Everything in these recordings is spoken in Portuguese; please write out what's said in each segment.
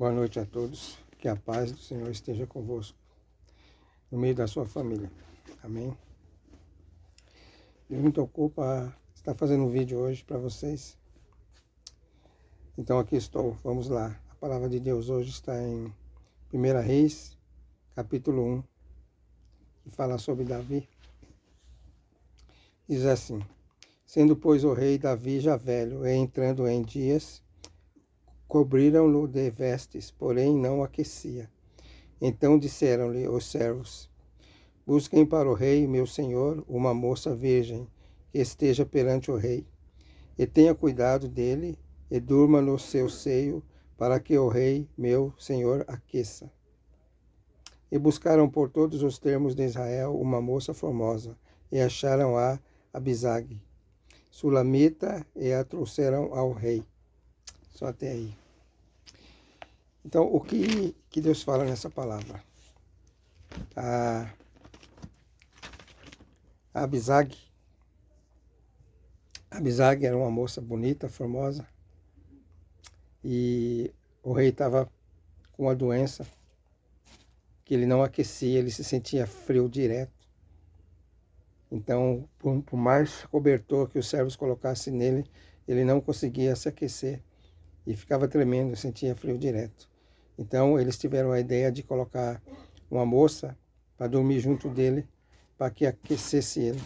Boa noite a todos. Que a paz do Senhor esteja convosco, no meio da sua família. Amém? Deus me tocou para estar fazendo um vídeo hoje para vocês. Então aqui estou. Vamos lá. A palavra de Deus hoje está em 1 Reis, capítulo 1, que fala sobre Davi. Diz assim: Sendo, pois, o rei Davi já velho, e entrando em dias, cobriram-no de vestes, porém não aquecia. Então disseram-lhe os servos: Busquem para o rei, meu senhor, uma moça virgem, que esteja perante o rei, e tenha cuidado dele, e durma no seu seio, para que o rei, meu senhor, aqueça. E buscaram por todos os termos de Israel uma moça formosa, e acharam a Abisag, sulamita, e a trouxeram ao rei. Só até aí. Então, o que Deus fala nessa palavra? A Abisag era uma moça bonita, formosa, e o rei estava com uma doença que ele não aquecia, ele se sentia frio direto. Então, por mais cobertor que os servos colocassem nele, ele não conseguia se aquecer e ficava tremendo, sentia frio direto. Então, eles tiveram a ideia de colocar uma moça para dormir junto dele, para que aquecesse ele.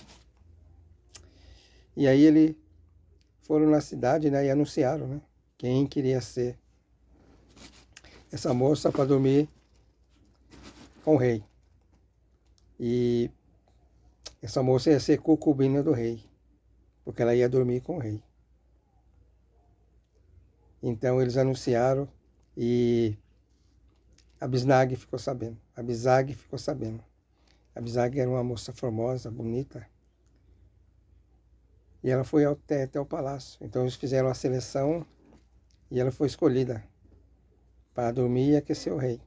E aí eles foram na cidade, né, e anunciaram, né, quem queria ser essa moça para dormir com o rei. E essa moça ia ser concubina do rei, porque ela ia dormir com o rei. Então eles anunciaram e Abisag ficou sabendo. Abisag era uma moça formosa, bonita. E ela foi até o palácio. Então eles fizeram a seleção e ela foi escolhida para dormir e aquecer o rei.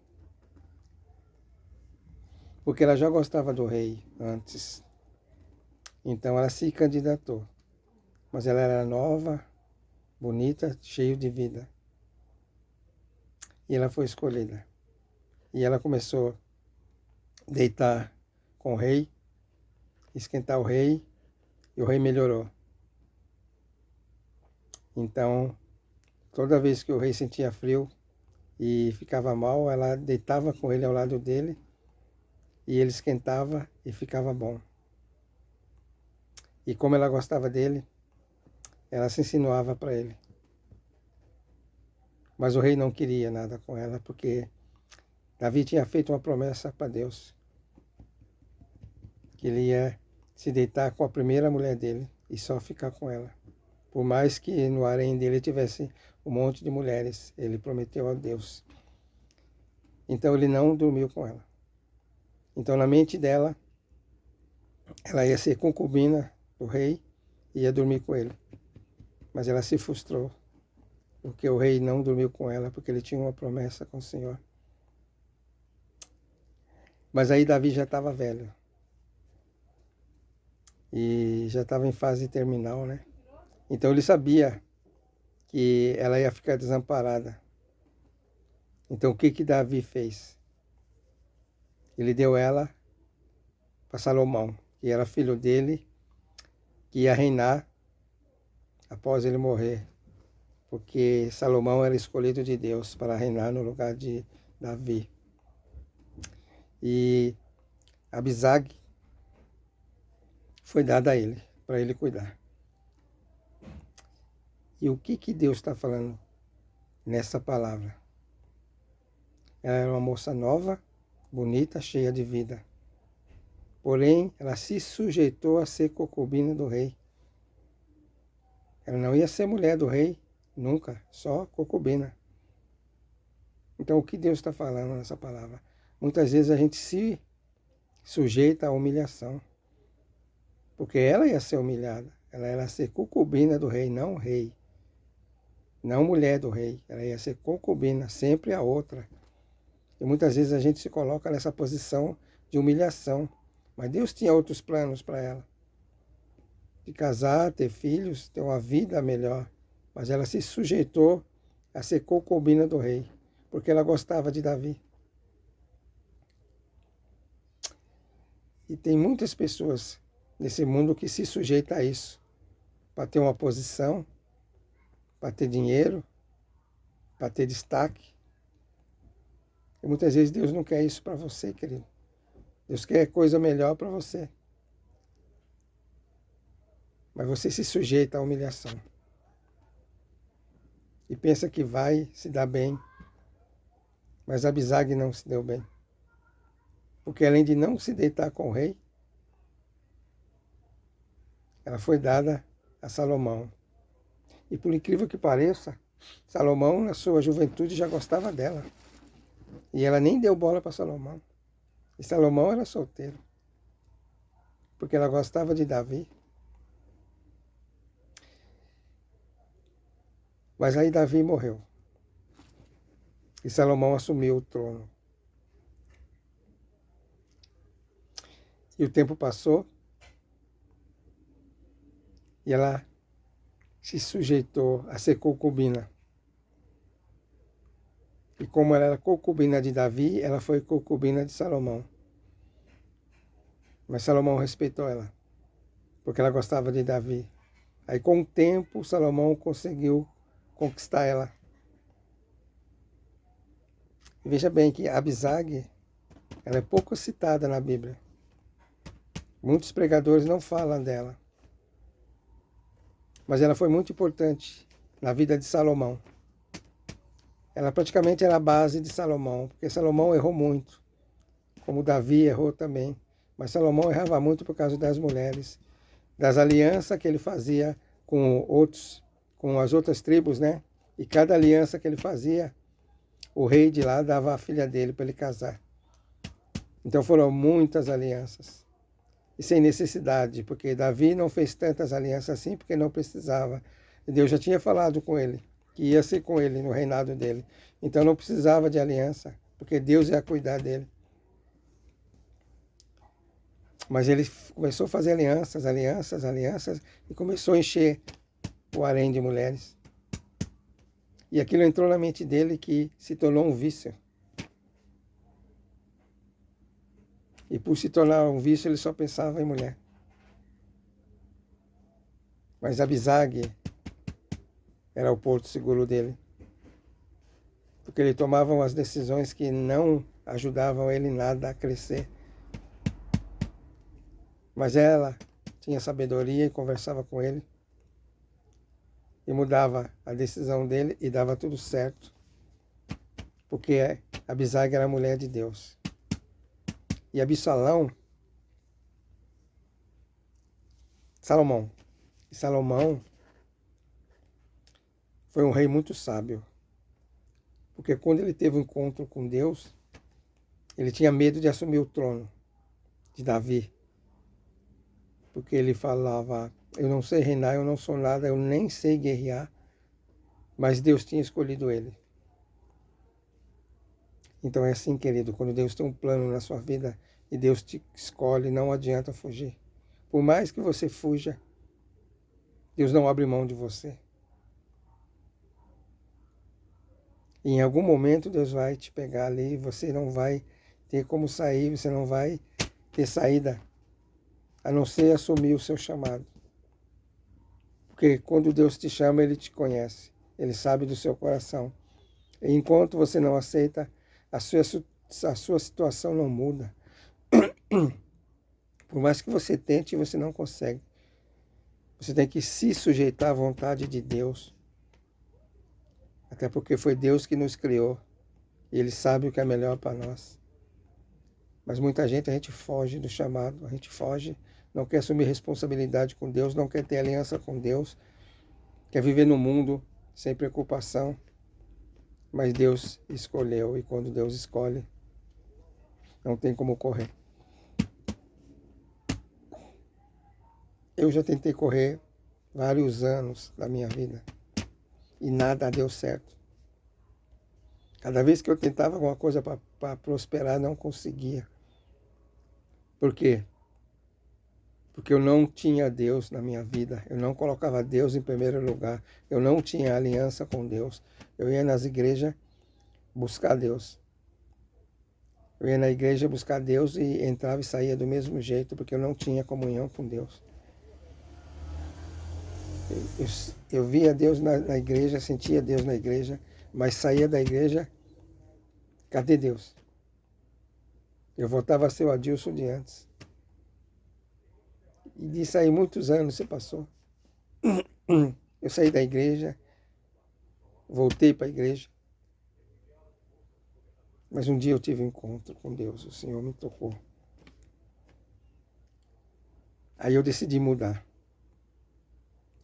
Porque ela já gostava do rei antes. Então ela se candidatou. Mas ela era nova, bonita, cheia de vida. E ela foi escolhida. E ela começou a deitar com o rei, esquentar o rei, e o rei melhorou. Então, toda vez que o rei sentia frio e ficava mal, ela deitava com ele ao lado dele, e ele esquentava e ficava bom. E como ela gostava dele, ela se insinuava para ele. Mas o rei não queria nada com ela, porque Davi tinha feito uma promessa para Deus, que ele ia se deitar com a primeira mulher dele e só ficar com ela. Por mais que no harém dele tivesse um monte de mulheres, ele prometeu a Deus. Então ele não dormiu com ela. Então na mente dela, ela ia ser concubina do rei e ia dormir com ele. Mas ela se frustrou, porque o rei não dormiu com ela, porque ele tinha uma promessa com o Senhor. Mas aí Davi já estava velho. E já estava em fase terminal, né? Então ele sabia que ela ia ficar desamparada. Então o que Davi fez? Ele deu ela para Salomão, que era filho dele, que ia reinar após ele morrer. Porque Salomão era escolhido de Deus para reinar no lugar de Davi. E Abisag foi dada a ele, para ele cuidar. E o que Deus está falando nessa palavra? Ela era uma moça nova, bonita, cheia de vida. Porém, ela se sujeitou a ser concubina do rei. Ela não ia ser mulher do rei, nunca, só concubina. Então, o que Deus está falando nessa palavra? Muitas vezes a gente se sujeita à humilhação, porque ela ia ser humilhada. Ela ia ser concubina do rei, não rei. Não mulher do rei. Ela ia ser concubina, sempre a outra. E muitas vezes a gente se coloca nessa posição de humilhação. Mas Deus tinha outros planos para ela. De casar, ter filhos, ter uma vida melhor. Mas ela se sujeitou a ser concubina do rei. porque ela gostava de Davi. E tem muitas pessoas nesse mundo que se sujeitam a isso, para ter uma posição, para ter dinheiro, para ter destaque. E muitas vezes Deus não quer isso para você, querido. Deus quer coisa melhor para você. Mas você se sujeita à humilhação. E pensa que vai se dar bem. Mas Abisag não se deu bem. Porque além de não se deitar com o rei, ela foi dada a Salomão. E por incrível que pareça, Salomão, na sua juventude, já gostava dela. E ela nem deu bola para Salomão. E Salomão era solteiro. Porque ela gostava de Davi. Mas aí Davi morreu. E Salomão assumiu o trono. E o tempo passou. E ela se sujeitou a ser concubina. E como ela era concubina de Davi, ela foi concubina de Salomão. Mas Salomão respeitou ela, porque ela gostava de Davi. Aí com o tempo, Salomão conseguiu conquistar ela. E veja bem que Abisag, ela é pouco citada na Bíblia. Muitos pregadores não falam dela. Mas ela foi muito importante na vida de Salomão. Ela praticamente era a base de Salomão, porque Salomão errou muito, como Davi errou também. Mas Salomão errava muito por causa das mulheres, das alianças que ele fazia com as outras tribos, né? E cada aliança que ele fazia, o rei de lá dava a filha dele para ele casar. Então foram muitas alianças. E sem necessidade, porque Davi não fez tantas alianças assim porque não precisava. Deus já tinha falado com ele, que ia ser com ele no reinado dele. Então não precisava de aliança, porque Deus ia cuidar dele. Mas ele começou a fazer alianças, e começou a encher o harém de mulheres. E aquilo entrou na mente dele que se tornou um vício. E por se tornar um vício, ele só pensava em mulher. Mas Abisag era o porto seguro dele. Porque ele tomava umas decisões que não ajudavam ele nada a crescer. Mas ela tinha sabedoria e conversava com ele. E mudava a decisão dele e dava tudo certo. Porque Abisag era a mulher de Deus. E Salomão foi um rei muito sábio. Porque quando ele teve um encontro com Deus, ele tinha medo de assumir o trono de Davi. Porque ele falava, eu não sei reinar, eu não sou nada, eu nem sei guerrear. Mas Deus tinha escolhido ele. Então é assim, querido, quando Deus tem um plano na sua vida e Deus te escolhe, não adianta fugir. Por mais que você fuja, Deus não abre mão de você. E em algum momento Deus vai te pegar ali, você não vai ter como sair, você não vai ter saída, a não ser assumir o seu chamado. Porque quando Deus te chama, Ele te conhece, Ele sabe do seu coração. E enquanto você não aceita, a sua situação não muda. Por mais que você tente, você não consegue. Você tem que se sujeitar à vontade de Deus. Até porque foi Deus que nos criou. E Ele sabe o que é melhor para nós. Mas muita gente, a gente foge do chamado. A gente foge, não quer assumir responsabilidade com Deus, não quer ter aliança com Deus. Quer viver no mundo sem preocupação. Mas Deus escolheu. E quando Deus escolhe, não tem como correr. Eu já tentei correr vários anos da minha vida. E nada deu certo. Cada vez que eu tentava alguma coisa para prosperar, não conseguia. Por quê? Porque eu não tinha Deus na minha vida. Eu não colocava Deus em primeiro lugar. Eu não tinha aliança com Deus. Eu ia nas igrejas buscar Deus. Eu ia na igreja buscar Deus e entrava e saía do mesmo jeito, porque eu não tinha comunhão com Deus. Eu via Deus na igreja, sentia Deus na igreja, mas saía da igreja, cadê Deus? Eu voltava a ser o Adilson de antes. E disso aí muitos anos se passou. Eu saí da igreja, voltei para a igreja, mas um dia eu tive um encontro com Deus, o Senhor me tocou. Aí eu decidi mudar.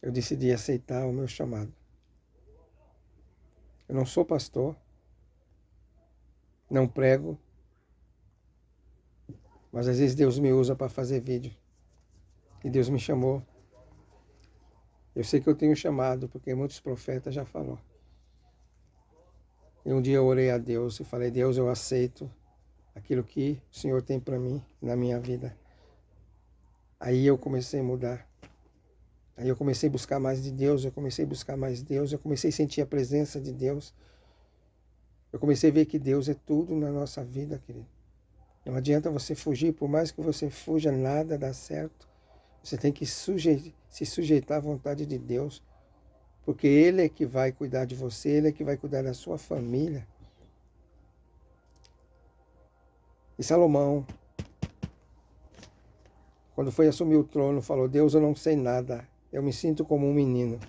Eu decidi aceitar o meu chamado. Eu não sou pastor, não prego, mas às vezes Deus me usa para fazer vídeo. E Deus me chamou. Eu sei que eu tenho chamado, porque muitos profetas já falaram. E um dia eu orei a Deus e falei, Deus, eu aceito aquilo que o Senhor tem para mim, na minha vida. Aí eu comecei a mudar. Aí eu comecei a buscar mais de Deus, eu comecei a buscar mais Deus, eu comecei a sentir a presença de Deus. Eu comecei a ver que Deus é tudo na nossa vida, querido. Não adianta você fugir, por mais que você fuja, nada dá certo. Você tem que se sujeitar à vontade de Deus, porque Ele é que vai cuidar de você, Ele é que vai cuidar da sua família. E Salomão, quando foi assumir o trono, falou, Deus, eu não sei nada, eu me sinto como um menino.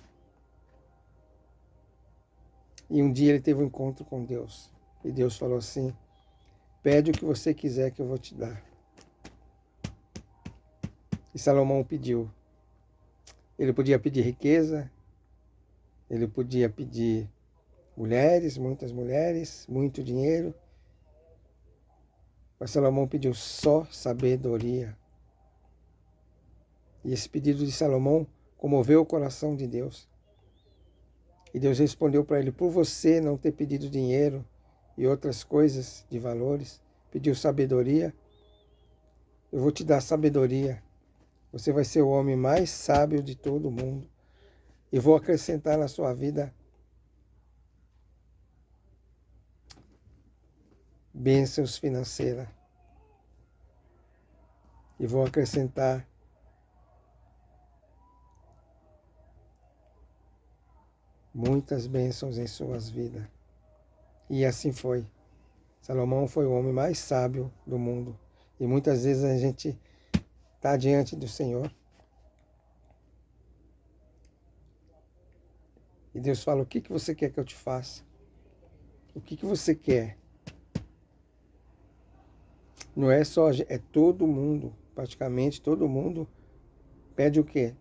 E um dia ele teve um encontro com Deus. E Deus falou assim, pede o que você quiser que eu vou te dar. E Salomão pediu. Ele podia pedir riqueza, ele podia pedir mulheres, muitas mulheres, muito dinheiro. Mas Salomão pediu só sabedoria. E esse pedido de Salomão comoveu o coração de Deus. E Deus respondeu para ele, por você não ter pedido dinheiro e outras coisas de valores, pediu sabedoria, eu vou te dar sabedoria. Você vai ser o homem mais sábio de todo o mundo. E vou acrescentar na sua vida bênçãos financeiras. E vou acrescentar muitas bênçãos em suas vidas. E assim foi. Salomão foi o homem mais sábio do mundo. E muitas vezes a gente está diante do Senhor. E Deus fala, o que você quer que eu te faça? O que você quer? Não é só, é todo mundo, praticamente todo mundo pede o quê?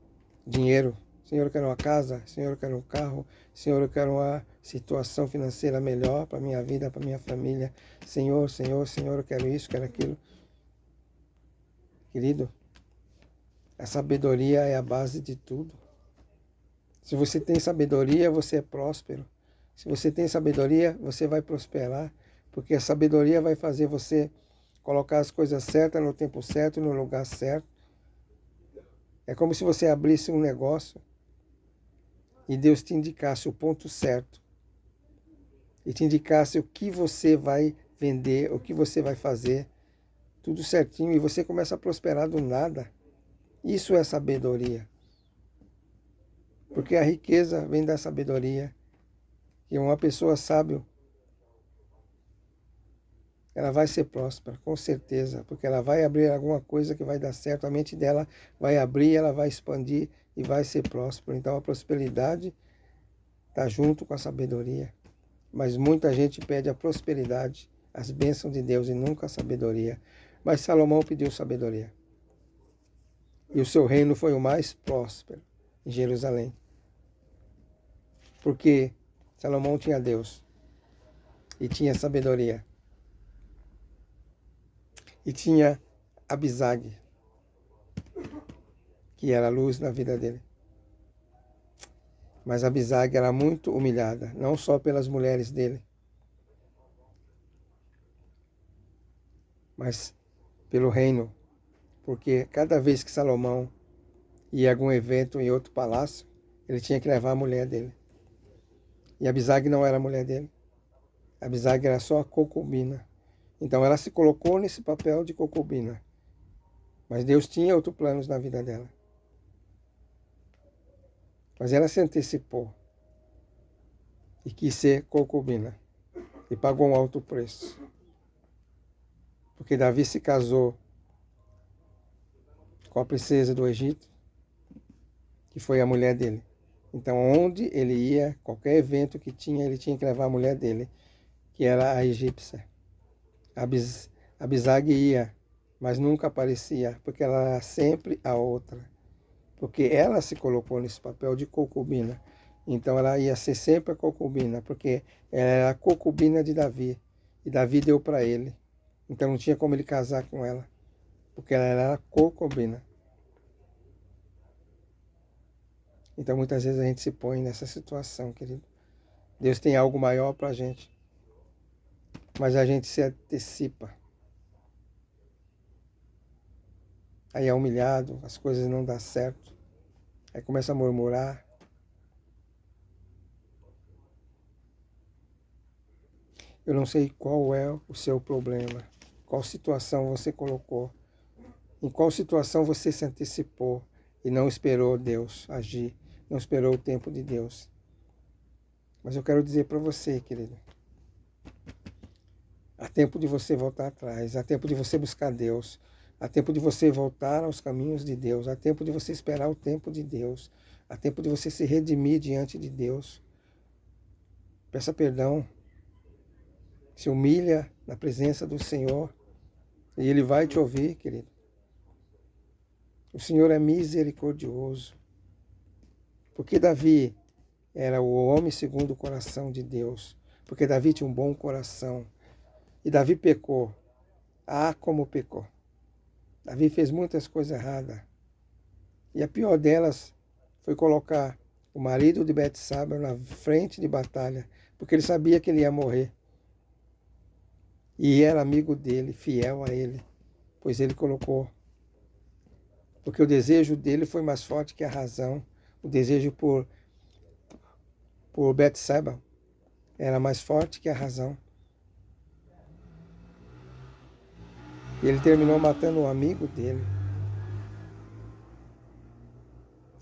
Dinheiro. Senhor, eu quero uma casa, Senhor, eu quero um carro, Senhor, eu quero uma situação financeira melhor para a minha vida, para a minha família. Senhor, Senhor, Senhor, eu quero isso, quero aquilo. Querido, a sabedoria é a base de tudo. Se você tem sabedoria, você é próspero. Se você tem sabedoria, você vai prosperar, porque a sabedoria vai fazer você colocar as coisas certas no tempo certo, no lugar certo. É como se você abrisse um negócio e Deus te indicasse o ponto certo. E te indicasse o que você vai vender, o que você vai fazer, tudo certinho, e você começa a prosperar do nada. Isso é sabedoria. Porque a riqueza vem da sabedoria. E uma pessoa sábia, ela vai ser próspera, com certeza, porque ela vai abrir alguma coisa que vai dar certo, a mente dela vai abrir, ela vai expandir e vai ser próspera. Então a prosperidade está junto com a sabedoria. Mas muita gente pede a prosperidade, as bênçãos de Deus e nunca a sabedoria. Mas Salomão pediu sabedoria. E o seu reino foi o mais próspero em Jerusalém. Porque Salomão tinha Deus e tinha sabedoria. E tinha Abisag, que era a luz na vida dele. Mas Abisag era muito humilhada, não só pelas mulheres dele, mas pelo reino. Porque cada vez que Salomão ia a algum evento em outro palácio, ele tinha que levar a mulher dele. E Abisag não era a mulher dele. Abisag era só a concubina. Então ela se colocou nesse papel de concubina. Mas Deus tinha outros planos na vida dela. Mas ela se antecipou e quis ser concubina. E pagou um alto preço. Porque Davi se casou com a princesa do Egito, que foi a mulher dele. Então, onde ele ia, qualquer evento que tinha, ele tinha que levar a mulher dele, que era a egípcia. Abisag ia, mas nunca aparecia, porque ela era sempre a outra. Porque ela se colocou nesse papel de concubina. Então, ela ia ser sempre a concubina, porque ela era a concubina de Davi. E Davi deu para ele. Então, não tinha como ele casar com ela, porque ela era a concubina. Então, muitas vezes a gente se põe nessa situação, querido. Deus tem algo maior para a gente, mas a gente se antecipa. Aí é humilhado, as coisas não dão certo. Aí começa a murmurar. Eu não sei qual é o seu problema, qual situação você colocou, em qual situação você se antecipou e não esperou Deus agir, não esperou o tempo de Deus. Mas eu quero dizer para você, querido, há tempo de você voltar atrás, há tempo de você buscar Deus, há tempo de você voltar aos caminhos de Deus, há tempo de você esperar o tempo de Deus, há tempo de você se redimir diante de Deus. Peça perdão, se humilha na presença do Senhor e Ele vai te ouvir, querido. O Senhor é misericordioso, porque Davi era o homem segundo o coração de Deus, porque Davi tinha um bom coração e Davi pecou. Ah, como pecou! Davi fez muitas coisas erradas. E a pior delas foi colocar o marido de Betsaba na frente de batalha, porque ele sabia que ele ia morrer. E era amigo dele, fiel a ele, pois ele colocou. Porque o desejo dele foi mais forte que a razão. O desejo por Betsaba era mais forte que a razão. E ele terminou matando um amigo dele.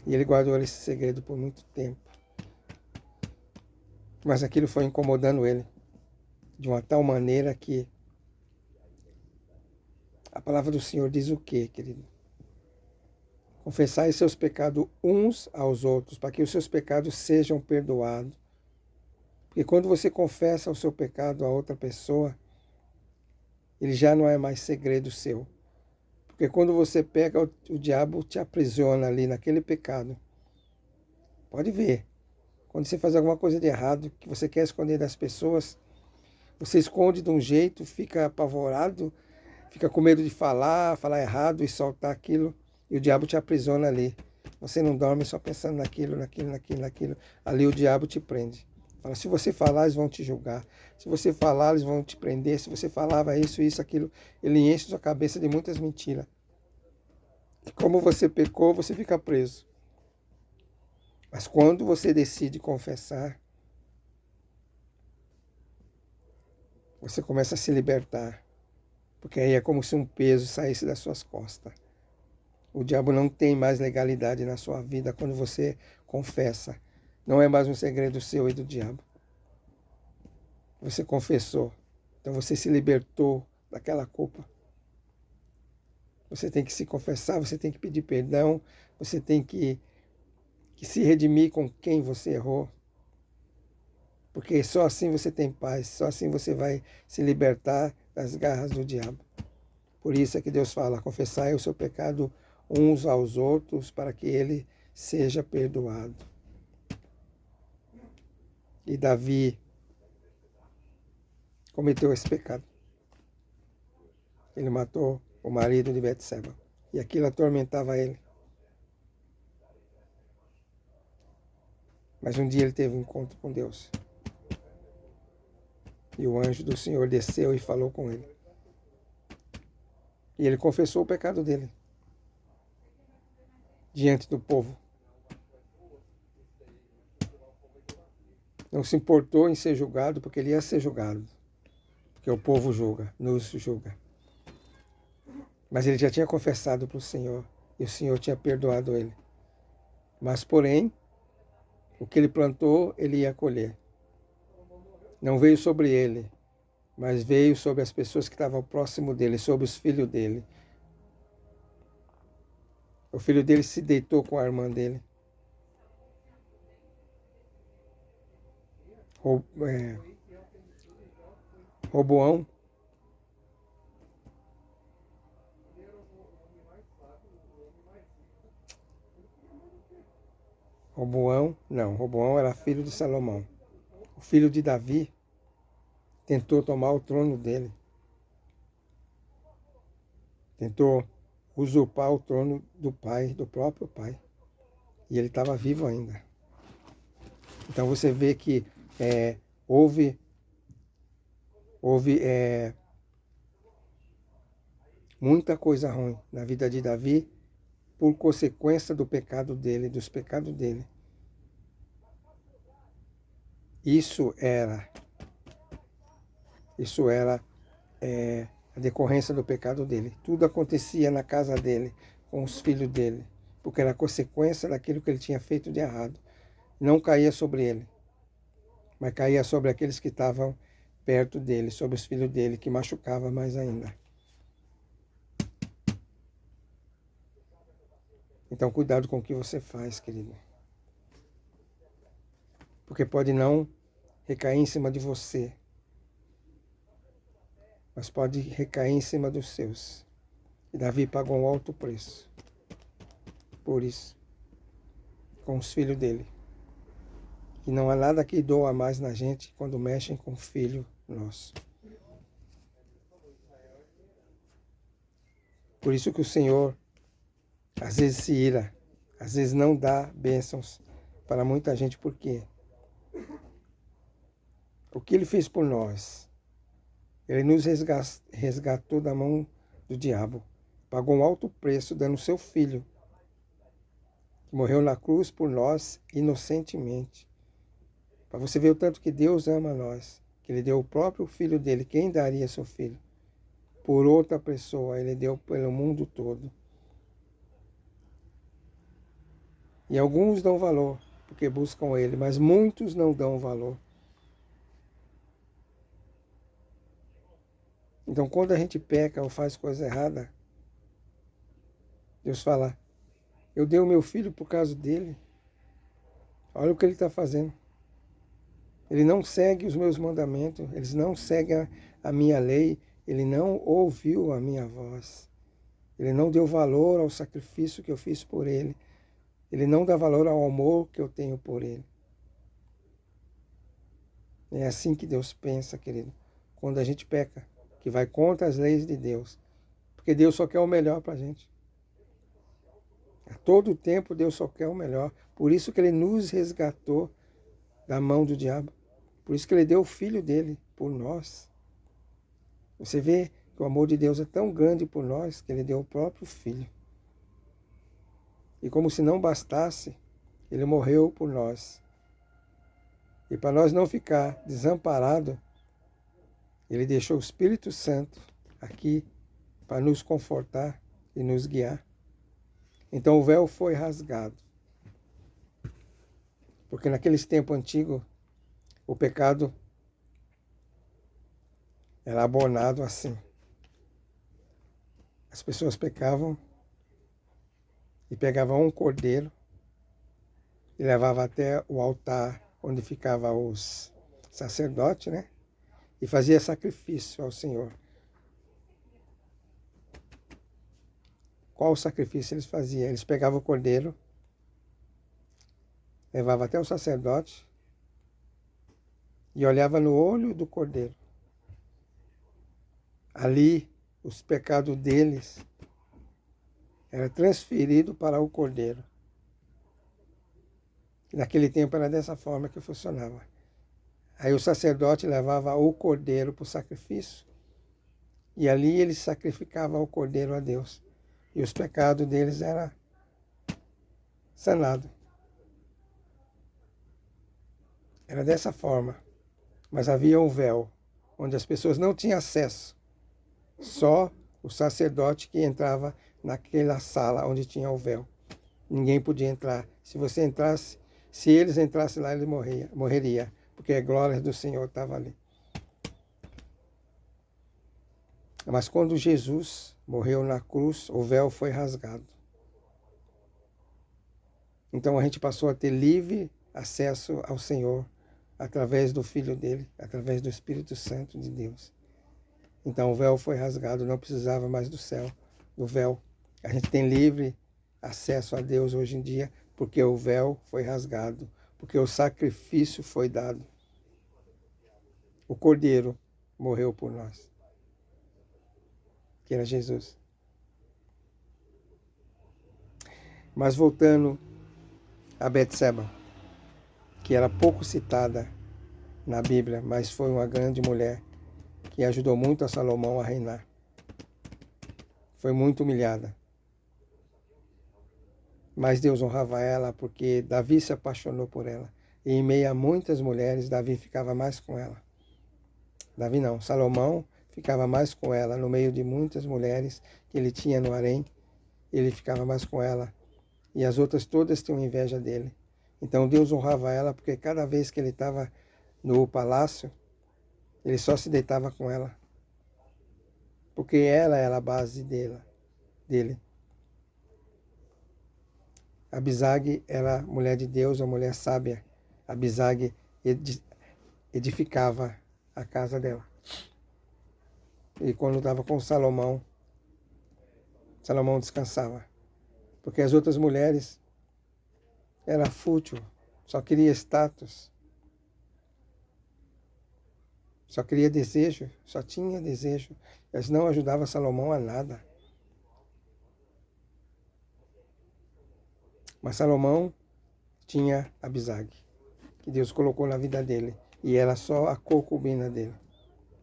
E ele guardou esse segredo por muito tempo. Mas aquilo foi incomodando ele de uma tal maneira que a palavra do Senhor diz o quê, querido? Confessai seus pecados uns aos outros, para que os seus pecados sejam perdoados. Porque quando você confessa o seu pecado a outra pessoa, ele já não é mais segredo seu. Porque quando você pega, o diabo te aprisiona ali naquele pecado. Pode ver. Quando você faz alguma coisa de errado, que você quer esconder das pessoas, você esconde de um jeito, fica apavorado, fica com medo de falar errado e soltar aquilo, e o diabo te aprisiona ali. Você não dorme só pensando naquilo. Ali o diabo te prende. Fala, se você falar, eles vão te julgar. Se você falar, eles vão te prender. Se você falava isso, aquilo, ele enche sua cabeça de muitas mentiras. E como você pecou, você fica preso. Mas quando você decide confessar, você começa a se libertar. Porque aí é como se um peso saísse das suas costas. O diabo não tem mais legalidade na sua vida quando você confessa. Não é mais um segredo seu e do diabo. Você confessou. Então você se libertou daquela culpa. Você tem que se confessar, você tem que pedir perdão, você tem que se redimir com quem você errou. Porque só assim você tem paz, só assim você vai se libertar das garras do diabo. Por isso é que Deus fala, confessai o seu pecado uns aos outros para que ele seja perdoado. E Davi cometeu esse pecado. Ele matou o marido de Betseba. E aquilo atormentava ele. Mas um dia ele teve um encontro com Deus. E o anjo do Senhor desceu e falou com ele. E ele confessou o pecado dele diante do povo. não se importou em ser julgado, porque ele ia ser julgado. Porque o povo julga, nos julga. Mas ele já tinha confessado para o Senhor, e o Senhor tinha perdoado ele. Mas, porém, o que ele plantou, ele ia colher. Não veio sobre ele, mas veio sobre as pessoas que estavam próximo dele, sobre os filhos dele. O filho dele se deitou com a irmã dele. Roboão. Roboão era filho de Salomão. O filho de Davi tentou tomar o trono dele. Tentou usurpar o trono do pai, do próprio pai. E ele estava vivo ainda. Então você vê que houve muita coisa ruim na vida de Davi por consequência do pecado dele, dos pecados dele. Isso era a decorrência do pecado dele. Tudo acontecia na casa dele, com os filhos dele, porque era consequência daquilo que ele tinha feito de errado. Não caía sobre ele, mas caía sobre aqueles que estavam perto dele, sobre os filhos dele, que machucava mais ainda. Então, cuidado com o que você faz, querido. Porque pode não recair em cima de você, mas pode recair em cima dos seus. E Davi pagou um alto preço por isso, com os filhos dele. E não há nada que doa mais na gente quando mexem com o filho nosso. Por isso que o Senhor às vezes se ira, às vezes não dá bênçãos para muita gente. Por quê? O que ele fez por nós? Ele nos resgatou da mão do diabo. Pagou um alto preço dando seu filho, que morreu na cruz por nós inocentemente. Para você ver o tanto que Deus ama nós, que ele deu o próprio filho dele. Quem daria seu filho? Por outra pessoa, ele deu pelo mundo todo. E alguns dão valor, porque buscam ele, mas muitos não dão valor. Então, quando a gente peca ou faz coisa errada, Deus fala, eu dei o meu filho por causa dele. Olha o que ele está fazendo. Ele não segue os meus mandamentos, ele não segue a minha lei, ele não ouviu a minha voz. Ele não deu valor ao sacrifício que eu fiz por ele. Ele não dá valor ao amor que eu tenho por ele. É assim que Deus pensa, querido, quando a gente peca, que vai contra as leis de Deus. Porque Deus só quer o melhor para a gente. A todo tempo Deus só quer o melhor. Por isso que ele nos resgatou da mão do diabo. Por isso que ele deu o filho dele por nós. Você vê que o amor de Deus é tão grande por nós que ele deu o próprio filho. E como se não bastasse, ele morreu por nós. E para nós não ficar desamparado, ele deixou o Espírito Santo aqui para nos confortar e nos guiar. Então o véu foi rasgado. Porque naqueles tempos antigos, o pecado era abonado assim. As pessoas pecavam e pegavam um cordeiro e levavam até o altar onde ficavam os sacerdotes, né? E fazia sacrifício ao Senhor. Qual o sacrifício eles faziam? Eles pegavam o cordeiro, levavam até o sacerdote e olhavam no olho do cordeiro. Ali, os pecados deles eram transferidos para o cordeiro. Naquele tempo era dessa forma que funcionava. Aí o sacerdote levava o cordeiro para o sacrifício e ali ele sacrificava o cordeiro a Deus. E os pecados deles eram sanados. Era dessa forma. Mas havia um véu, onde as pessoas não tinham acesso. Só o sacerdote que entrava naquela sala onde tinha o véu. Ninguém podia entrar. Se você entrasse, se eles entrassem lá, ele morreria, porque a glória do Senhor estava ali. Mas quando Jesus morreu na cruz, o véu foi rasgado. Então a gente passou a ter livre acesso ao Senhor através do Filho dele, através do Espírito Santo de Deus. Então o véu foi rasgado, não precisava mais do céu, do véu. A gente tem livre acesso a Deus hoje em dia, porque o véu foi rasgado, porque o sacrifício foi dado. O Cordeiro morreu por nós, que era Jesus. Mas voltando a Betseba, que era pouco citada na Bíblia, mas foi uma grande mulher que ajudou muito a Salomão a reinar. Foi muito humilhada. Mas Deus honrava ela porque Davi se apaixonou por ela. E em meio a muitas mulheres, Davi ficava mais com ela. Davi não, Salomão ficava mais com ela. No meio de muitas mulheres que ele tinha no harém, ele ficava mais com ela. E as outras todas tinham inveja dele. Então Deus honrava ela porque cada vez que ele estava no palácio, ele só se deitava com ela. Porque ela era a base dele. Abisag era mulher de Deus, uma mulher sábia. Abisag edificava a casa dela. E quando estava com Salomão, Salomão descansava. Porque as outras mulheres era fútil, só queria status, só queria desejo, só tinha desejo. Elas não ajudavam Salomão a nada. Mas Salomão tinha Abisag, que Deus colocou na vida dele. E era só a concubina dele,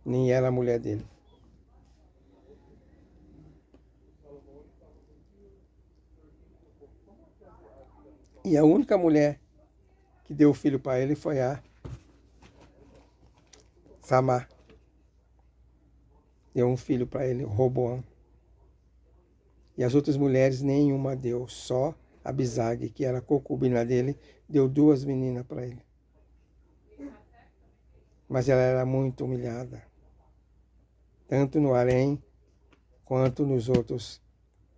nem era a mulher dele. E a única mulher que deu filho para ele foi a Samar. Deu um filho para ele, Roboão. E as outras mulheres nenhuma deu, só Abisag, que era a concubina dele, deu 2 meninas para ele. Mas ela era muito humilhada, tanto no harém quanto nos outros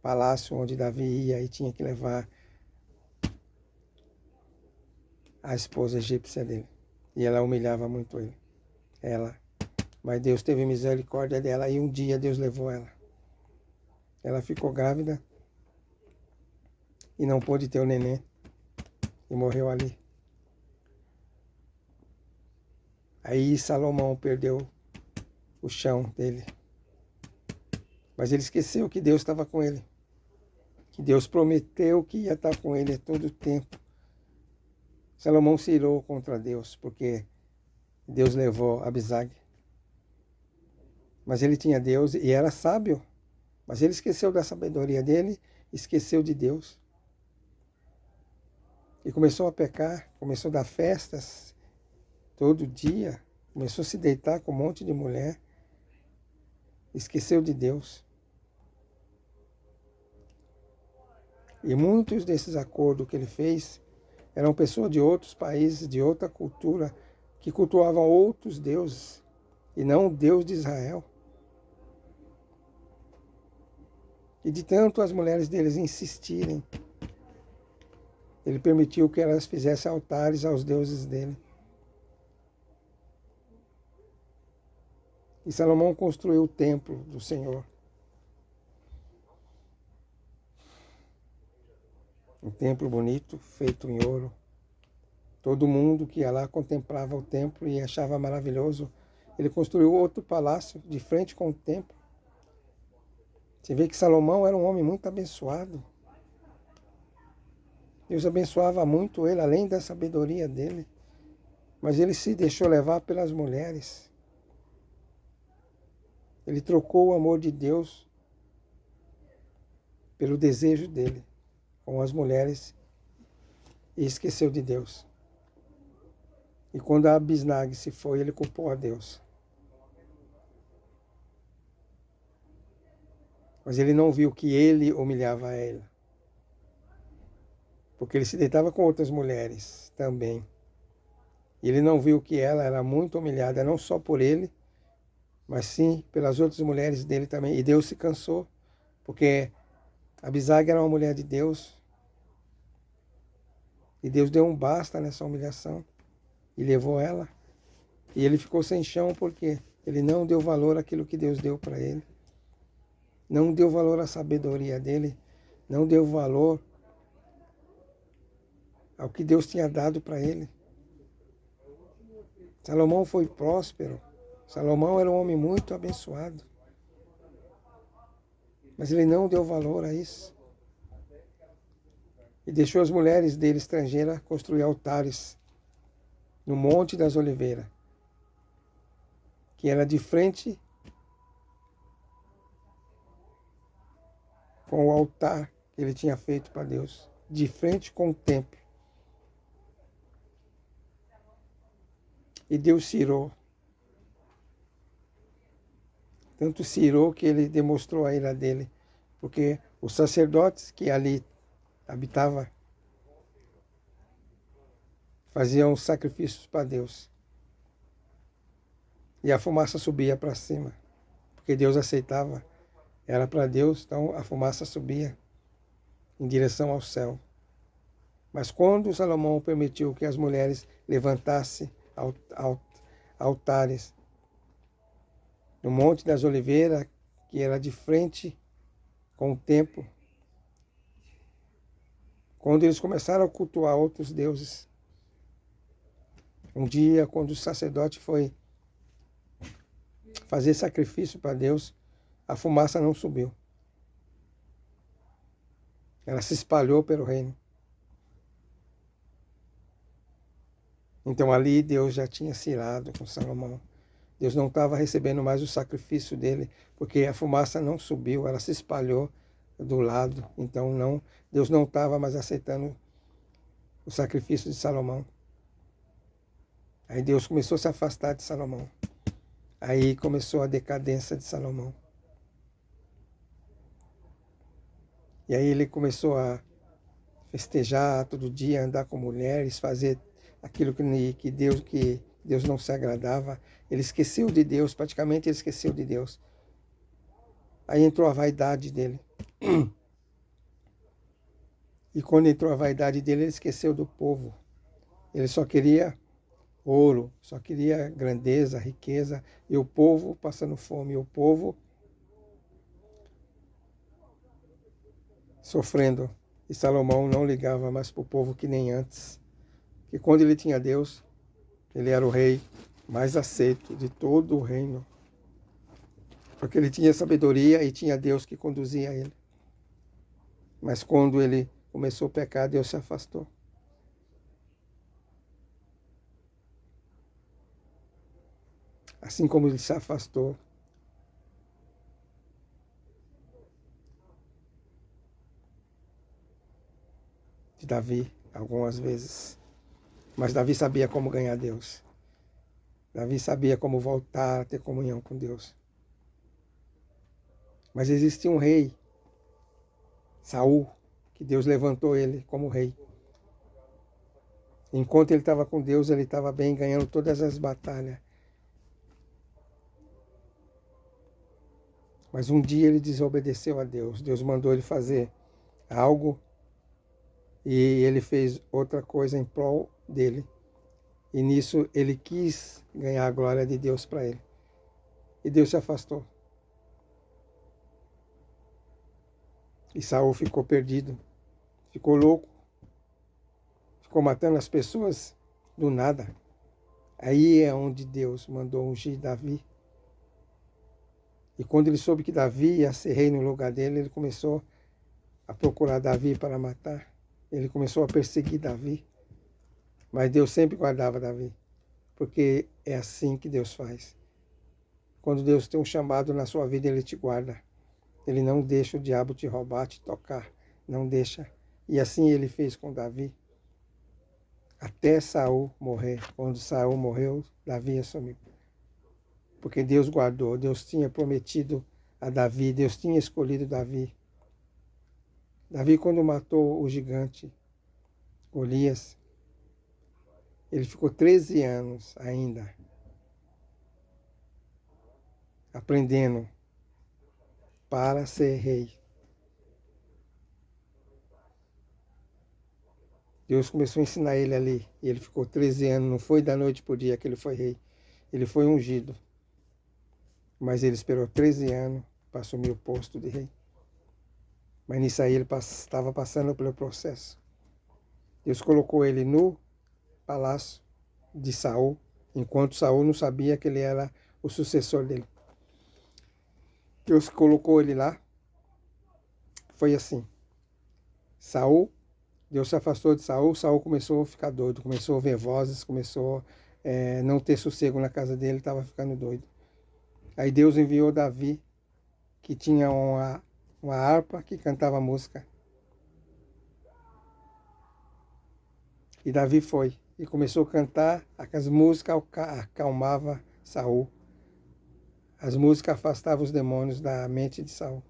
palácios onde Davi ia e tinha que levar a esposa egípcia dele. E ela humilhava muito ele. Mas Deus teve misericórdia dela e um dia Deus levou ela. Ela ficou grávida e não pôde ter o neném e morreu ali. Aí Salomão perdeu o chão dele. Mas ele esqueceu que Deus estava com ele. Que Deus prometeu que ia estar com ele todo o tempo. Salomão se irou contra Deus, porque Deus levou Abisag. Mas ele tinha Deus e era sábio. Mas ele esqueceu da sabedoria dele, esqueceu de Deus. E começou a pecar, começou a dar festas todo dia, começou a se deitar com um monte de mulher, esqueceu de Deus. E muitos desses acordos que ele fez eram pessoas de outros países, de outra cultura, que cultuavam outros deuses, e não o Deus de Israel. E de tanto as mulheres deles insistirem, ele permitiu que elas fizessem altares aos deuses dele. E Salomão construiu o templo do Senhor. Um templo bonito, feito em ouro. Todo mundo que ia lá contemplava o templo e achava maravilhoso. Ele construiu outro palácio de frente com o templo. Você vê que Salomão era um homem muito abençoado. Deus abençoava muito ele, além da sabedoria dele. Mas ele se deixou levar pelas mulheres. Ele trocou o amor de Deus pelo desejo dele com as mulheres e esqueceu de Deus. E quando a Abisnag se foi, ele culpou a Deus. Mas ele não viu que ele humilhava ela. Porque ele se deitava com outras mulheres também. E ele não viu que ela era muito humilhada, não só por ele, mas sim pelas outras mulheres dele também. E Deus se cansou, porque Abisag era uma mulher de Deus. E Deus deu um basta nessa humilhação e levou ela. E ele ficou sem chão porque ele não deu valor àquilo que Deus deu para ele. Não deu valor à sabedoria dele. Não deu valor ao que Deus tinha dado para ele. Salomão foi próspero. Salomão era um homem muito abençoado. Mas ele não deu valor a isso. E deixou as mulheres dele estrangeiras construir altares no Monte das Oliveiras, que era de frente com o altar que ele tinha feito para Deus, de frente com o templo. E Deus cirou. Tanto cirou que ele demonstrou a ira dele, porque os sacerdotes que ali habitavam faziam sacrifícios para Deus. E a fumaça subia para cima, porque Deus aceitava. Era para Deus, então a fumaça subia em direção ao céu. Mas quando Salomão permitiu que as mulheres levantassem altares no Monte das Oliveiras, que era de frente com o templo, quando eles começaram a cultuar outros deuses, um dia, quando o sacerdote foi fazer sacrifício para Deus, a fumaça não subiu. Ela se espalhou pelo reino. Então ali Deus já tinha cirado com Salomão. Deus não estava recebendo mais o sacrifício dele, porque a fumaça não subiu, ela se espalhou do lado. Então Deus não estava mais aceitando o sacrifício de Salomão. Aí Deus começou a se afastar de Salomão. Aí começou a decadência de Salomão. E aí ele começou a festejar todo dia, andar com mulheres, fazer aquilo que Deus não se agradava. Ele esqueceu de Deus, praticamente ele esqueceu de Deus. Aí entrou a vaidade dele. E quando entrou a vaidade dele, ele esqueceu do povo. Ele só queria ouro, só queria grandeza, riqueza, e o povo passando fome, e o povo sofrendo. E Salomão não ligava mais para o povo que nem antes. Que quando ele tinha Deus, ele era o rei mais aceito de todo o reino. Porque ele tinha sabedoria e tinha Deus que conduzia ele. Mas quando ele começou a pecar, Deus se afastou. Assim como ele se afastou de Davi algumas vezes. Mas Davi sabia como ganhar Deus. Davi sabia como voltar a ter comunhão com Deus. Mas existia um rei, Saul, que Deus levantou ele como rei. Enquanto ele estava com Deus, ele estava bem, ganhando todas as batalhas. Mas um dia ele desobedeceu a Deus. Deus mandou ele fazer algo e ele fez outra coisa em prol dele. E nisso ele quis ganhar a glória de Deus para ele. E Deus se afastou. E Saul ficou perdido, ficou louco, ficou matando as pessoas do nada. Aí é onde Deus mandou ungir Davi. E quando ele soube que Davi ia ser rei no lugar dele, ele começou a procurar Davi para matar. Ele começou a perseguir Davi. Mas Deus sempre guardava Davi, porque é assim que Deus faz. Quando Deus tem um chamado na sua vida, Ele te guarda. Ele não deixa o diabo te roubar, te tocar. Não deixa. E assim Ele fez com Davi. até Saul morrer. Quando Saul morreu, Davi assumiu. Porque Deus guardou, Deus tinha prometido a Davi, Deus tinha escolhido Davi. Davi, quando matou o gigante Golias, ele ficou 13 anos ainda aprendendo para ser rei. Deus começou a ensinar ele ali, e ele ficou 13 anos, não foi da noite para o dia que ele foi rei. Ele foi ungido, mas ele esperou 13 anos para assumir o posto de rei. Mas nisso aí ele estava passando pelo processo. Deus colocou ele no palácio de Saul, enquanto Saul não sabia que ele era o sucessor dele. Deus colocou ele lá. Foi assim. Deus se afastou de Saul, Saul começou a ficar doido, começou a ver vozes, começou a não ter sossego na casa dele, estava ficando doido. Aí Deus enviou Davi, que tinha uma harpa que cantava música. E Davi foi e começou a cantar, as músicas acalmavam Saul. As músicas afastavam os demônios da mente de Saul.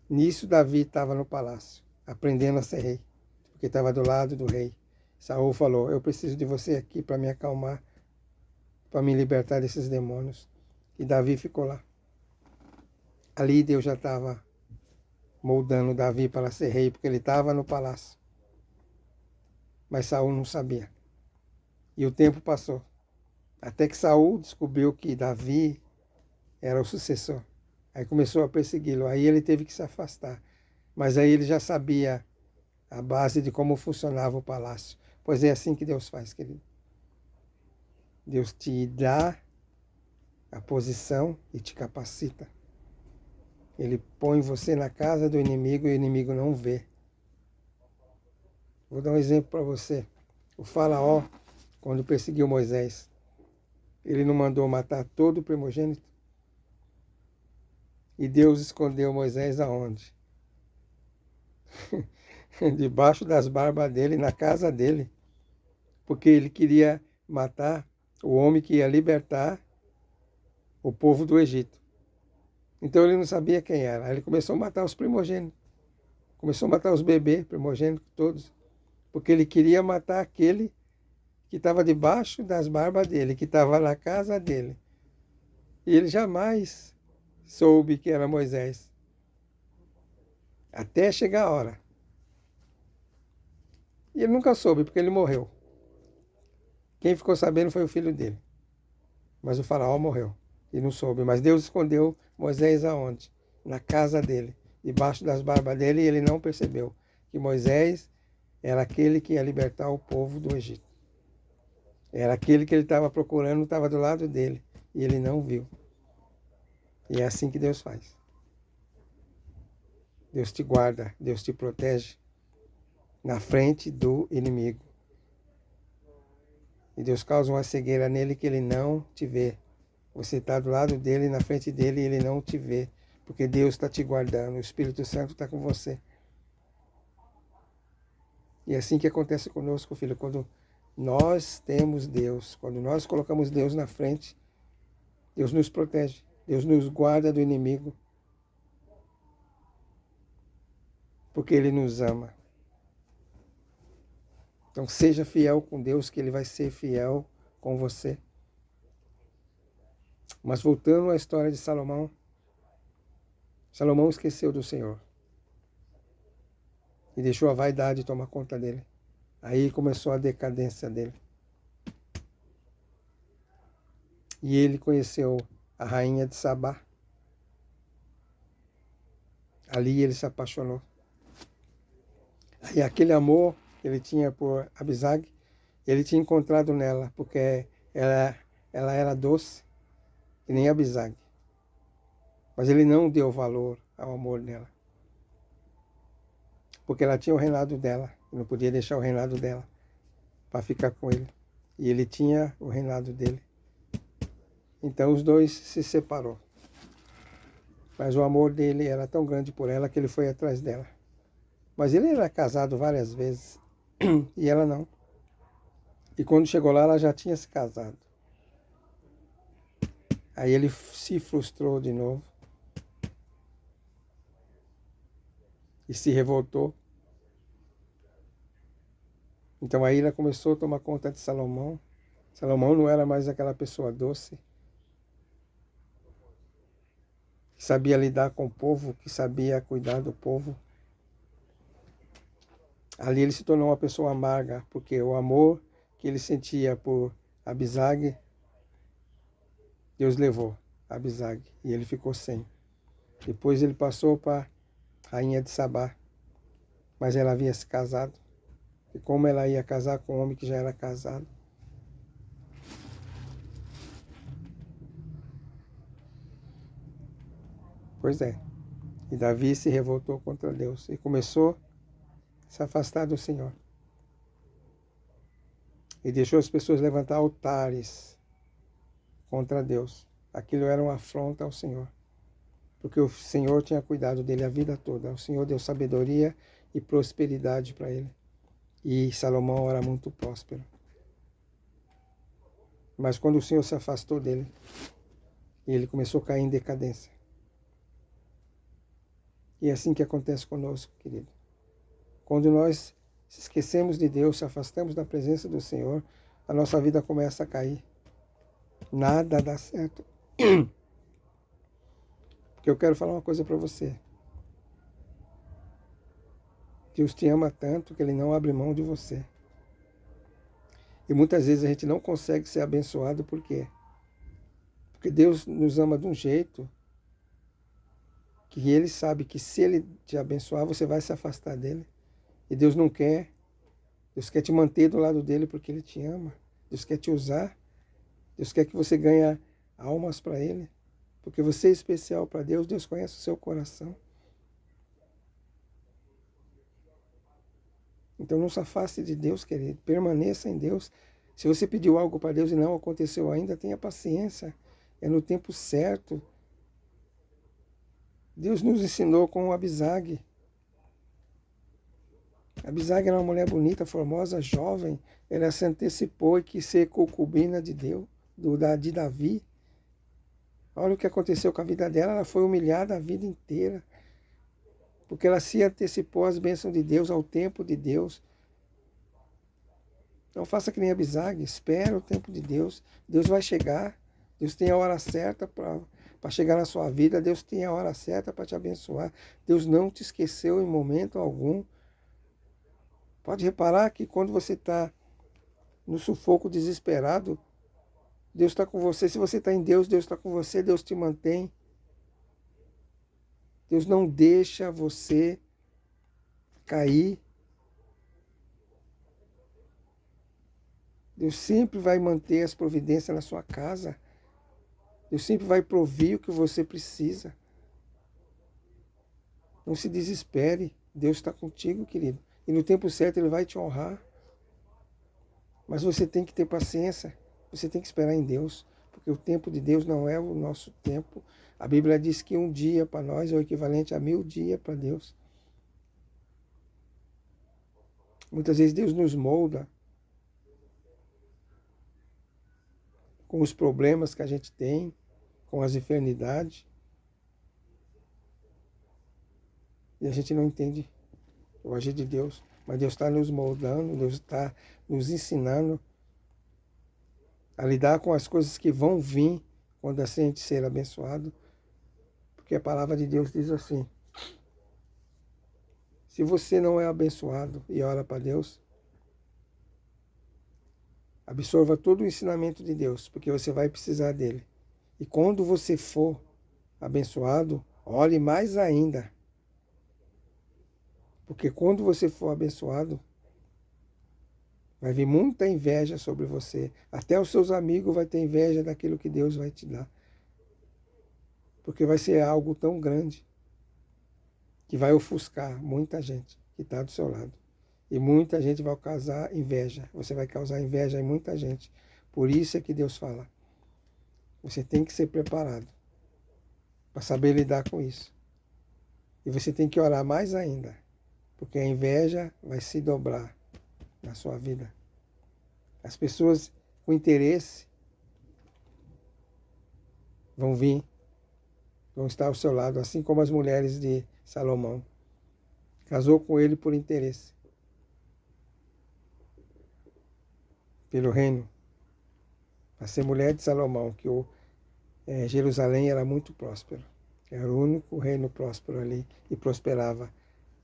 Nisso Davi estava no palácio, aprendendo a ser rei, porque estava do lado do rei. Saul falou: eu preciso de você aqui para me acalmar, para me libertar desses demônios. E Davi ficou lá. Ali Deus já estava moldando Davi para ser rei, porque ele estava no palácio. Mas Saul não sabia. E o tempo passou. Até que Saul descobriu que Davi era o sucessor. Aí começou a persegui-lo. Aí ele teve que se afastar. Mas aí ele já sabia a base de como funcionava o palácio. Pois é assim que Deus faz, querido. Deus te dá a posição e te capacita. Ele põe você na casa do inimigo e o inimigo não vê. Vou dar um exemplo para você. O faraó, quando perseguiu Moisés, ele não mandou matar todo o primogênito? E Deus escondeu Moisés aonde? Debaixo das barbas dele, na casa dele. Porque ele queria matar o homem que ia libertar o povo do Egito. Então ele não sabia quem era. Aí ele começou a matar os primogênitos. Começou a matar os bebês primogênitos todos. Porque ele queria matar aquele que estava debaixo das barbas dele, que estava na casa dele. E ele jamais soube que era Moisés. Até chegar a hora. E ele nunca soube, porque ele morreu. Quem ficou sabendo foi o filho dele. Mas o faraó morreu e não soube. Mas Deus escondeu Moisés aonde? Na casa dele, debaixo das barbas dele, e ele não percebeu que Moisés era aquele que ia libertar o povo do Egito. Era aquele que ele estava procurando, estava do lado dele, e ele não viu. E é assim que Deus faz. Deus te guarda, Deus te protege na frente do inimigo. E Deus causa uma cegueira nele que ele não te vê. Você está do lado dele, na frente dele, e ele não te vê. Porque Deus está te guardando, o Espírito Santo está com você. E é assim que acontece conosco, filho. Quando nós temos Deus, quando nós colocamos Deus na frente, Deus nos protege, Deus nos guarda do inimigo. Porque Ele nos ama. Então seja fiel com Deus, que Ele vai ser fiel com você. Mas voltando à história de Salomão, Salomão esqueceu do Senhor. E deixou a vaidade tomar conta dele. Aí começou a decadência dele. E ele conheceu a rainha de Sabá. Ali ele se apaixonou. Aí aquele amor que ele tinha por Abisag, ele tinha encontrado nela, porque ela era doce, que nem Abisag. Mas ele não deu valor ao amor dela. Porque ela tinha o reinado dela, e não podia deixar o reinado dela para ficar com ele. E ele tinha o reinado dele. Então os dois se separou. Mas o amor dele era tão grande por ela que ele foi atrás dela. Mas ele era casado várias vezes. E ela não. E quando chegou lá, ela já tinha se casado. Aí ele se frustrou de novo e se revoltou. Então a ira começou a tomar conta de Salomão. Salomão não era mais aquela pessoa doce, que sabia lidar com o povo, que sabia cuidar do povo. Ali ele se tornou uma pessoa amarga, porque o amor que ele sentia por Abisag, Deus levou Abisag e ele ficou sem. Depois ele passou para a rainha de Sabá, mas ela havia se casado. E como ela ia casar com um homem que já era casado? Pois é. E Davi se revoltou contra Deus e começou a se afastar do Senhor. E deixou as pessoas levantar altares contra Deus. Aquilo era uma afronta ao Senhor. Porque o Senhor tinha cuidado dele a vida toda. O Senhor deu sabedoria e prosperidade para ele. E Salomão era muito próspero. Mas quando o Senhor se afastou dele, ele começou a cair em decadência. E é assim que acontece conosco, querido. Quando nós se esquecemos de Deus, se afastamos da presença do Senhor, a nossa vida começa a cair. Nada dá certo. Porque eu quero falar uma coisa para você. Deus te ama tanto que Ele não abre mão de você. E muitas vezes a gente não consegue ser abençoado, por quê? Porque Deus nos ama de um jeito que Ele sabe que se Ele te abençoar, você vai se afastar dEle. E Deus não quer. Deus quer te manter do lado dEle porque Ele te ama. Deus quer te usar. Deus quer que você ganhe almas para Ele. Porque você é especial para Deus. Deus conhece o seu coração. Então não se afaste de Deus, querido. Permaneça em Deus. Se você pediu algo para Deus e não aconteceu ainda, tenha paciência. É no tempo certo. Deus nos ensinou com o Abisag. Abisag era uma mulher bonita, formosa, jovem. Ela se antecipou e quis ser concubina de Deus, de Davi. Olha o que aconteceu com a vida dela. Ela foi humilhada a vida inteira. Porque ela se antecipou às bênçãos de Deus, ao tempo de Deus. Não faça que nem Abisag, espera o tempo de Deus. Deus vai chegar. Deus tem a hora certa para chegar na sua vida. Deus tem a hora certa para te abençoar. Deus não te esqueceu em momento algum. Pode reparar que quando você está no sufoco desesperado, Deus está com você. Se você está em Deus, Deus está com você. Deus te mantém. Deus não deixa você cair. Deus sempre vai manter as providências na sua casa. Deus sempre vai prover o que você precisa. Não se desespere. Deus está contigo, querido. E no tempo certo Ele vai te honrar. Mas você tem que ter paciência. Você tem que esperar em Deus. Porque o tempo de Deus não é o nosso tempo. A Bíblia diz que um dia para nós é o equivalente a 1000 dias para Deus. Muitas vezes Deus nos molda com os problemas que a gente tem, com as enfermidades. E a gente não entende o agir de Deus. Mas Deus está nos moldando, Deus está nos ensinando a lidar com as coisas que vão vir quando a gente ser abençoado. Porque a palavra de Deus diz assim: se você não é abençoado e ora para Deus, absorva todo o ensinamento de Deus, porque você vai precisar dele. E quando você for abençoado, ore mais ainda. Porque quando você for abençoado, vai vir muita inveja sobre você. Até os seus amigos vão ter inveja daquilo que Deus vai te dar. Porque vai ser algo tão grande que vai ofuscar muita gente que está do seu lado. E muita gente vai causar inveja. Você vai causar inveja em muita gente. Por isso é que Deus fala: você tem que ser preparado para saber lidar com isso. E você tem que orar mais ainda, porque a inveja vai se dobrar na sua vida. As pessoas com interesse vão vir, vão estar ao seu lado, assim como as mulheres de Salomão. Casou com ele por interesse, pelo reino. Para ser mulher de Salomão, que Jerusalém era muito próspero. Era o único reino próspero ali e prosperava.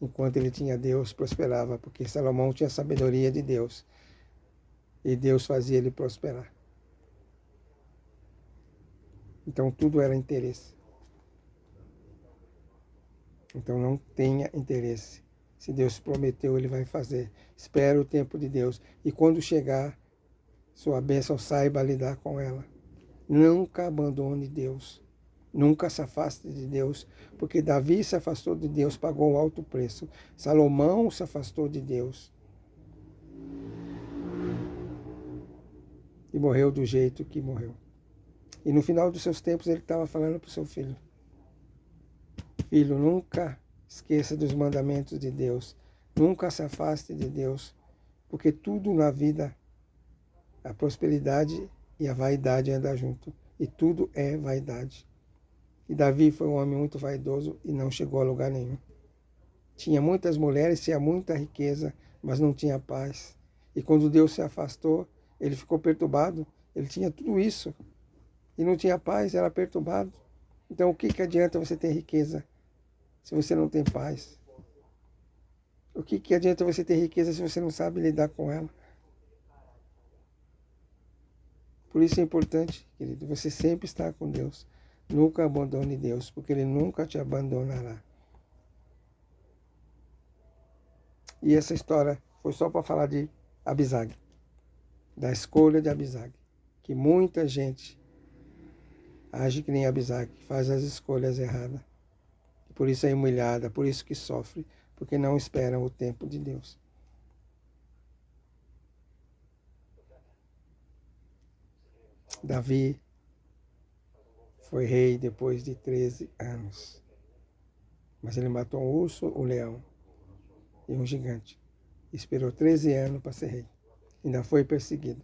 Enquanto ele tinha Deus, prosperava, porque Salomão tinha a sabedoria de Deus. E Deus fazia ele prosperar. Então tudo era interesse. Então não tenha interesse. Se Deus prometeu, Ele vai fazer. Espere o tempo de Deus. E quando chegar sua bênção, saiba lidar com ela. Nunca abandone Deus. Nunca se afaste de Deus. Porque Davi se afastou de Deus, pagou um alto preço. Salomão se afastou de Deus. E morreu do jeito que morreu. E no final dos seus tempos ele estava falando para o seu filho: filho, nunca esqueça dos mandamentos de Deus. Nunca se afaste de Deus. Porque tudo na vida, a prosperidade e a vaidade andam junto. E tudo é vaidade. E Davi foi um homem muito vaidoso e não chegou a lugar nenhum. Tinha muitas mulheres, tinha muita riqueza, mas não tinha paz. E quando Deus se afastou, ele ficou perturbado. Ele tinha tudo isso e não tinha paz, era perturbado. Então o que adianta você ter riqueza se você não tem paz? O que adianta você ter riqueza se você não sabe lidar com ela? Por isso é importante, querido, você sempre estar com Deus. Nunca abandone Deus, porque Ele nunca te abandonará. E essa história foi só para falar de Abisag, da escolha de Abisag, que muita gente age que nem Abisag, faz as escolhas erradas. Por isso é humilhada, por isso que sofre, porque não esperam o tempo de Deus. Davi foi rei depois de 13 anos. Mas ele matou um urso, um leão e um gigante. Esperou 13 anos para ser rei. Ainda foi perseguido.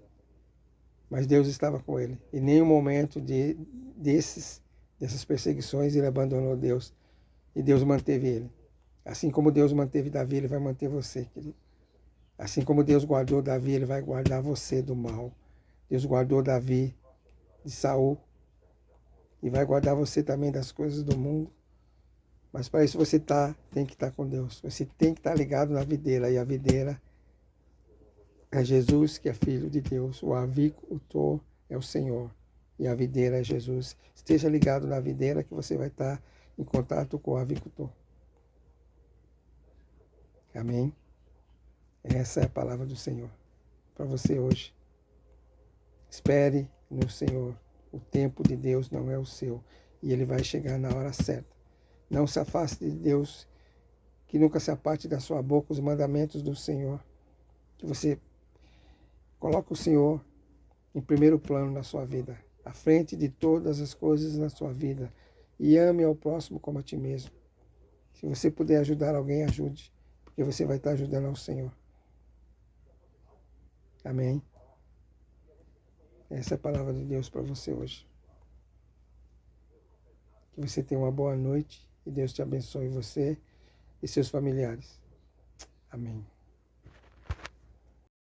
Mas Deus estava com ele. E em nenhum momento dessas perseguições ele abandonou Deus. E Deus manteve ele. Assim como Deus manteve Davi, Ele vai manter você, querido. Assim como Deus guardou Davi, Ele vai guardar você do mal. Deus guardou Davi de Saul e vai guardar você também das coisas do mundo. Mas para isso você tem que estar com Deus. Você tem que estar ligado na videira. E a videira é Jesus, que é Filho de Deus. O avicultor é o Senhor. E a videira é Jesus. Esteja ligado na videira que você vai estar em contato com o avicultor. Amém? Essa é a palavra do Senhor para você hoje. Espere no Senhor. O tempo de Deus não é o seu. E Ele vai chegar na hora certa. Não se afaste de Deus. Que nunca se aparte da sua boca os mandamentos do Senhor. Que você coloque o Senhor em primeiro plano na sua vida. À frente de todas as coisas na sua vida. E ame ao próximo como a ti mesmo. Se você puder ajudar alguém, ajude. Porque você vai estar ajudando ao Senhor. Amém? Essa é a palavra de Deus para você hoje. Que você tenha uma boa noite e Deus te abençoe você e seus familiares. Amém.